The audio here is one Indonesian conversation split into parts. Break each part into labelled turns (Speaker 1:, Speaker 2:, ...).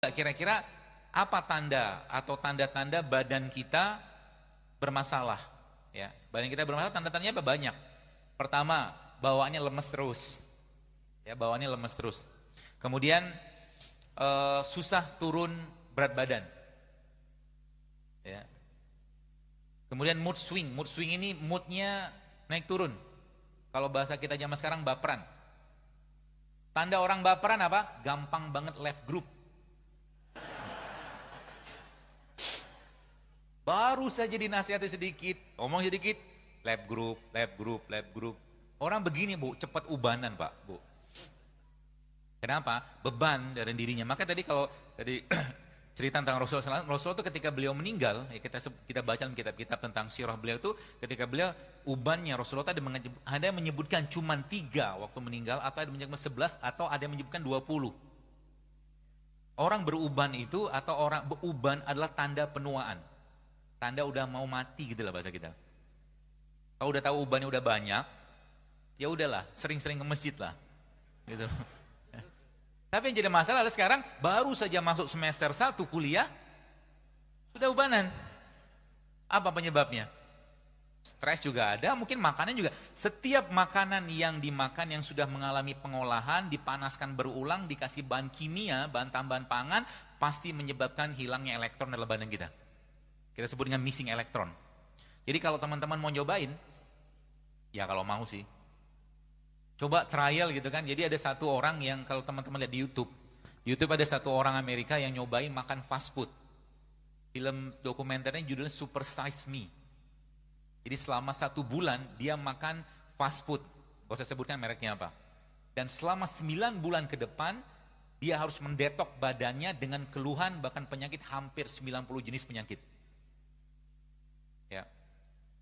Speaker 1: Kira-kira apa tanda atau tanda-tanda badan kita bermasalah? Ya, badan kita bermasalah, tanda-tandanya apa? Banyak. Pertama, bawaannya lemes terus. Ya, bawaannya lemes terus. Kemudian susah turun berat badan. Ya. Kemudian mood swing. Mood swing ini moodnya naik turun. Kalau bahasa kita zaman sekarang baperan. Tanda orang baperan apa? Gampang banget left group. Baru saja dinasihati sedikit, ngomong sedikit, lab group, lab group, lab group. Orang begini Bu, cepat ubanan Pak, Bu. Kenapa? Beban dari dirinya. Maka tadi kalau tadi cerita tentang Rasulullah itu ketika beliau meninggal, ya kita baca dalam kitab-kitab tentang sirah beliau itu, ketika beliau ubannya Rasulullah ada yang menyebutkan cuma 3 waktu meninggal, atau ada yang menyebutkan 11, atau ada yang menyebutkan 20. Orang beruban itu, atau orang beruban adalah tanda penuaan. Tanda udah mau mati gitu lah bahasa kita. Kalau udah tahu ubannya udah banyak, ya udahlah, sering-sering ke masjid lah. Gitu. Tapi yang jadi masalah adalah sekarang baru saja masuk semester 1 kuliah, sudah ubanan. Apa penyebabnya? Stres juga ada, mungkin makanan juga. Setiap makanan yang dimakan yang sudah mengalami pengolahan, dipanaskan berulang, dikasih bahan kimia, bahan tambahan pangan, pasti menyebabkan hilangnya elektron dalam badan kita. Kita sebut dengan missing elektron. Jadi kalau teman-teman mau nyobain, ya kalau mau sih, coba trial gitu kan. Jadi ada satu orang yang kalau teman-teman lihat di YouTube ada satu orang Amerika yang nyobain makan fast food. Film dokumenternya judulnya Super Size Me. Jadi selama 1 bulan dia makan fast food. Gak usah sebutkan mereknya apa. Dan selama 9 bulan ke depan, dia harus mendetok badannya dengan keluhan bahkan penyakit hampir 90 jenis penyakit. Ya,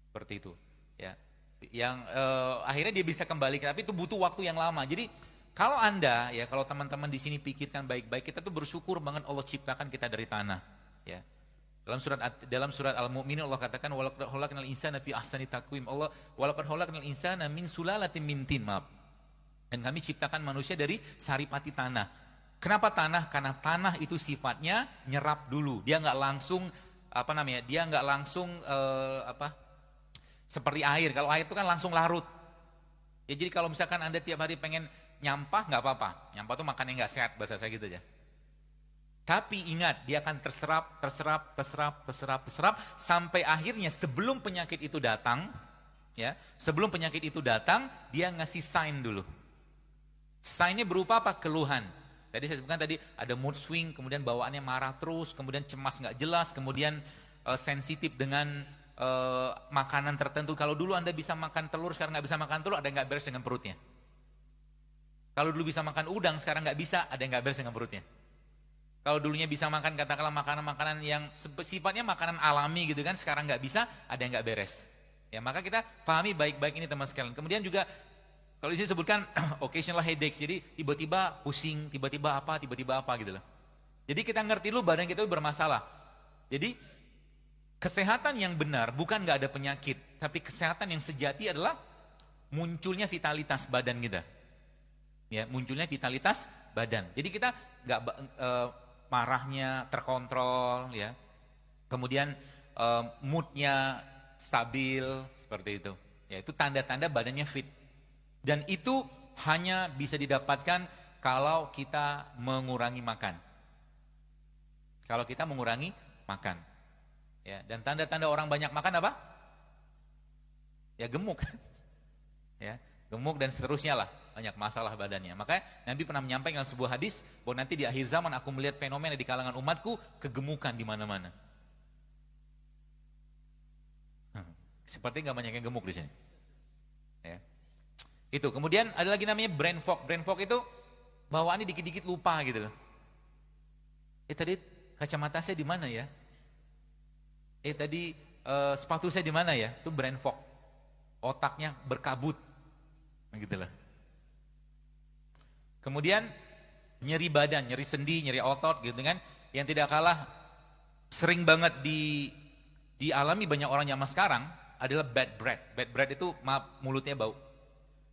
Speaker 1: seperti itu. Ya, yang akhirnya dia bisa kembali, tapi itu butuh waktu yang lama. Jadi kalau Anda, ya kalau teman-teman di sini pikirkan baik-baik, kita tuh bersyukur banget Allah ciptakan kita dari tanah. Ya, dalam surat Al-Mu'minun Allah katakan walaqad khalaqnal insana fi ahsani taqwim. Allah walaqad khalaqnal insana min sulalatin min tin. Dan kami ciptakan manusia dari saripati tanah. Kenapa tanah? Karena tanah itu sifatnya nyerap dulu. Dia nggak langsung dia nggak langsung seperti air. Kalau air itu kan langsung larut. Ya, jadi kalau misalkan Anda tiap hari pengen nyampah, nggak apa-apa. Nyampah itu makannya nggak sehat, bahasa saya gitu aja. Tapi ingat, dia akan terserap sampai akhirnya sebelum penyakit itu datang, ya, sebelum penyakit itu datang, dia ngasih sign dulu. Signnya berupa apa? Keluhan. Tadi saya sebutkan tadi ada mood swing, kemudian bawaannya marah terus, kemudian cemas nggak jelas, kemudian sensitif dengan makanan tertentu. Kalau dulu Anda bisa makan telur, sekarang nggak bisa makan telur, ada yang nggak beres dengan perutnya. Kalau dulu bisa makan udang, sekarang nggak bisa, ada yang nggak beres dengan perutnya. Kalau dulunya bisa makan katakanlah makanan-makanan yang sifatnya makanan alami gitu kan, sekarang nggak bisa, ada yang nggak beres. Ya, maka kita pahami baik-baik ini teman sekalian. Kemudian juga kalau di sini sebutkan occasional headaches, jadi tiba-tiba pusing, tiba-tiba apa gitu loh. Jadi kita ngerti dulu badan kita itu bermasalah. Jadi kesehatan yang benar bukan nggak ada penyakit, tapi kesehatan yang sejati adalah munculnya vitalitas badan kita. Ya, munculnya vitalitas badan. Jadi kita nggak marahnya terkontrol, ya. Kemudian moodnya stabil seperti itu. Ya, itu tanda-tanda badannya fit. Dan itu hanya bisa didapatkan kalau kita mengurangi makan. Kalau kita mengurangi makan. Ya, dan tanda-tanda orang banyak makan apa? Ya gemuk. Ya, gemuk dan seterusnya lah. Banyak masalah badannya. Makanya Nabi pernah menyampaikan dalam sebuah hadis bahwa nanti di akhir zaman aku melihat fenomena di kalangan umatku kegemukan di mana-mana. Seperti nggak banyak yang gemuk di sini. Ya. Itu. Kemudian ada lagi namanya brain fog. Brain fog itu bawaannya dikit-dikit lupa gitu loh. Tadi kacamata saya di mana ya? Tadi sepatu saya di mana ya? Itu brain fog. Otaknya berkabut. Gitu loh. Kemudian nyeri badan, nyeri sendi, nyeri otot gitu kan. Yang tidak kalah sering banget dialami banyak orang zaman sekarang adalah bad breath. Bad breath itu mulutnya bau.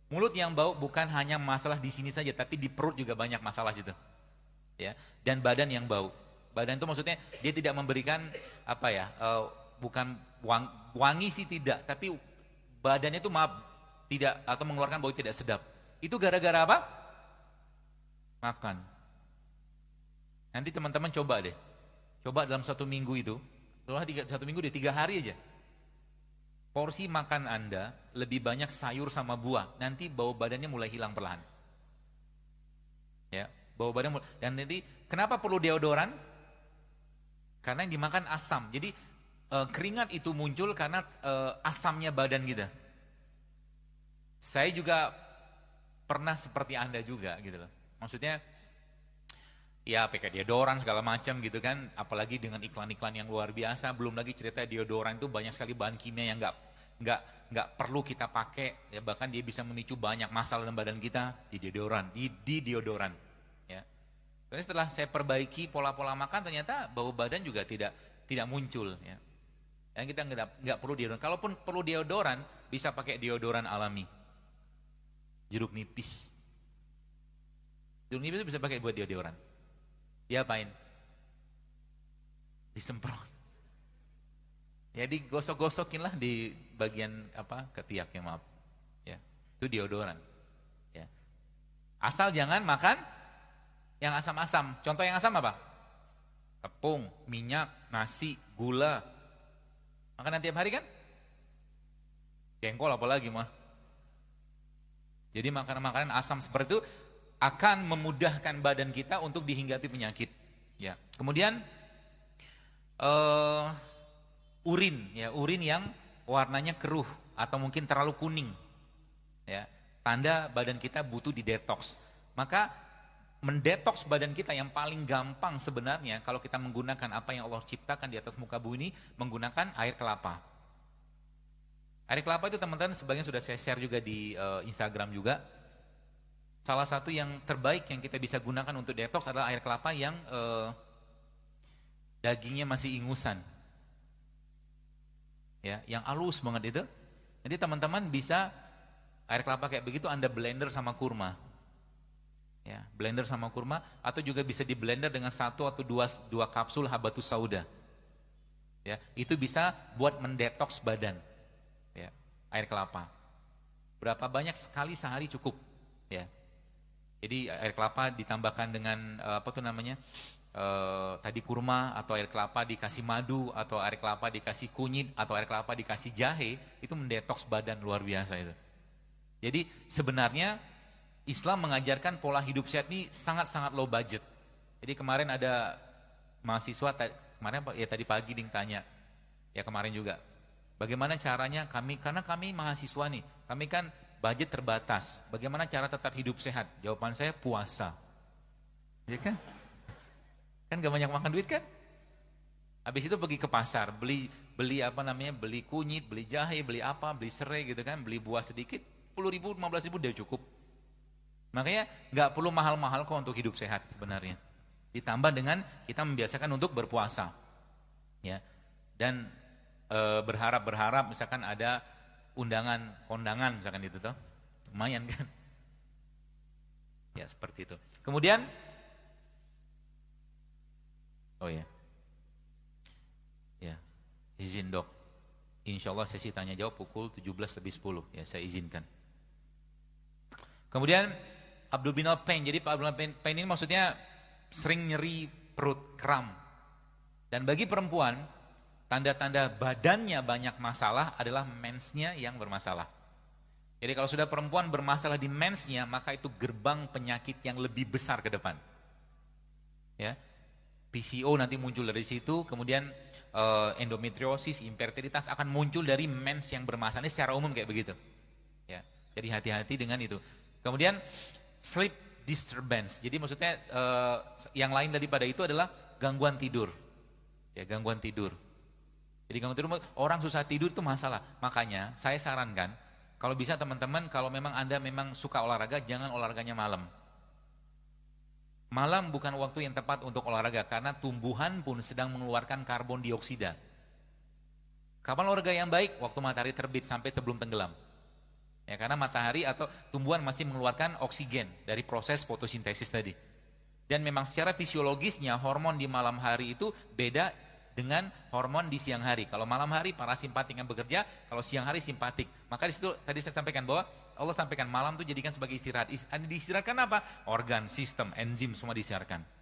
Speaker 1: Mulut yang bau bukan hanya masalah di sini saja, tapi di perut juga banyak masalah situ. ya, dan badan yang bau. Badan itu maksudnya dia tidak memberikan apa ya, bukan wangi sih tidak, tapi badannya itu maaf tidak atau mengeluarkan bau tidak sedap. Itu gara-gara apa? Makan. Nanti teman-teman coba deh, coba dalam 1 minggu itu, setelah 1 minggu deh 3 hari aja. Porsi makan Anda lebih banyak sayur sama buah, nanti bau badannya mulai hilang perlahan. Ya, bau badan dan nanti kenapa perlu deodoran? Karena yang dimakan asam. Jadi keringat itu muncul karena asamnya badan kita. Saya juga pernah seperti Anda juga gitu loh. Maksudnya ya pakai deodoran segala macam gitu kan, apalagi dengan iklan-iklan yang luar biasa, belum lagi cerita deodoran itu banyak sekali bahan kimia yang nggak perlu kita pakai, ya bahkan dia bisa memicu banyak masalah dalam badan kita di deodoran, ya. Tapi setelah saya perbaiki pola-pola makan, ternyata bau badan juga tidak muncul, ya. Yang kita nggak perlu deodoran. Kalaupun perlu deodoran, bisa pakai deodoran alami, jeruk nipis. Jeruk nipis itu bisa pakai buat deodoran. Diapain? Disemprot. Ya digosok-gosokin lah di bagian apa ketiaknya, maaf. Ya, itu deodoran. Ya. Asal jangan makan yang asam-asam. Contoh yang asam apa? Tepung, minyak, nasi, gula. Makanan tiap hari kan? Jengkol apalagi mah. Jadi makanan-makanan asam seperti itu akan memudahkan badan kita untuk dihinggapi penyakit. Ya. Kemudian urin yang warnanya keruh atau mungkin terlalu kuning, ya, tanda badan kita butuh didetoks. Maka mendetoks badan kita yang paling gampang sebenarnya kalau kita menggunakan apa yang Allah ciptakan di atas muka bumi ini, menggunakan air kelapa. Air kelapa itu teman-teman sebagian sudah saya share juga di Instagram juga. Salah satu yang terbaik yang kita bisa gunakan untuk detoks adalah air kelapa yang dagingnya masih ingusan. Ya, yang halus banget itu. Jadi teman-teman bisa air kelapa kayak begitu Anda blender sama kurma. Ya, blender sama kurma atau juga bisa di blender dengan 1 atau 2 kapsul habatus sauda. Ya, itu bisa buat mendetoks badan. Ya, air kelapa. Berapa banyak sekali sehari cukup, ya. Jadi air kelapa ditambahkan dengan apa tuh namanya? Tadi kurma atau air kelapa dikasih madu atau air kelapa dikasih kunyit atau air kelapa dikasih jahe, itu mendetoks badan luar biasa itu. Jadi sebenarnya Islam mengajarkan pola hidup sehat ini sangat-sangat low budget. Jadi kemarin ada mahasiswa kemarin ya tadi pagi ding tanya, ya kemarin juga, bagaimana caranya karena kami mahasiswa nih, kami kan budget terbatas, bagaimana cara tetap hidup sehat? Jawaban saya puasa, ya kan? Kan gak banyak makan duit kan? Habis itu pergi ke pasar, beli apa namanya, beli kunyit, beli jahe, beli apa, beli serai gitu kan, beli buah sedikit, 10.000, 15.000 udah cukup. Makanya gak perlu mahal-mahal kok untuk hidup sehat sebenarnya. Ditambah dengan kita membiasakan untuk berpuasa, ya. Dan berharap misalkan ada kondangan misalkan itu tuh, lumayan kan? Ya seperti itu. Kemudian oh ya, ya, izin dok. Insya Allah sesi tanya jawab pukul 17:10, ya saya izinkan. Kemudian abdominal pain. Jadi abdominal pain ini maksudnya sering nyeri perut, kram. Dan bagi perempuan, tanda-tanda badannya banyak masalah adalah mensnya yang bermasalah. Jadi kalau sudah perempuan bermasalah di mensnya, maka itu gerbang penyakit yang lebih besar ke depan. Ya. PCO nanti muncul dari situ, kemudian endometriosis, infertilitas akan muncul dari mens yang bermasalah. Ini secara umum kayak begitu. Ya, jadi hati-hati dengan itu. Kemudian sleep disturbance. Jadi maksudnya yang lain daripada itu adalah gangguan tidur. Ya, gangguan tidur. Jadi gangguan tidur, orang susah tidur itu masalah. Makanya saya sarankan kalau bisa teman-teman, kalau memang Anda memang suka olahraga, jangan olahraganya malam. Malam bukan waktu yang tepat untuk olahraga karena tumbuhan pun sedang mengeluarkan karbon dioksida. Kapan olahraga yang baik? Waktu matahari terbit sampai sebelum tenggelam. Ya, karena matahari atau tumbuhan masih mengeluarkan oksigen dari proses fotosintesis tadi. Dan memang secara fisiologisnya hormon di malam hari itu beda dengan hormon di siang hari. Kalau malam hari parasimpatik yang bekerja, kalau siang hari simpatik. Maka di situ tadi saya sampaikan bahwa Allah sampaikan malam itu jadikan sebagai istirahat. Diistirahatkan apa? Organ, sistem, enzim semua diistirahatkan.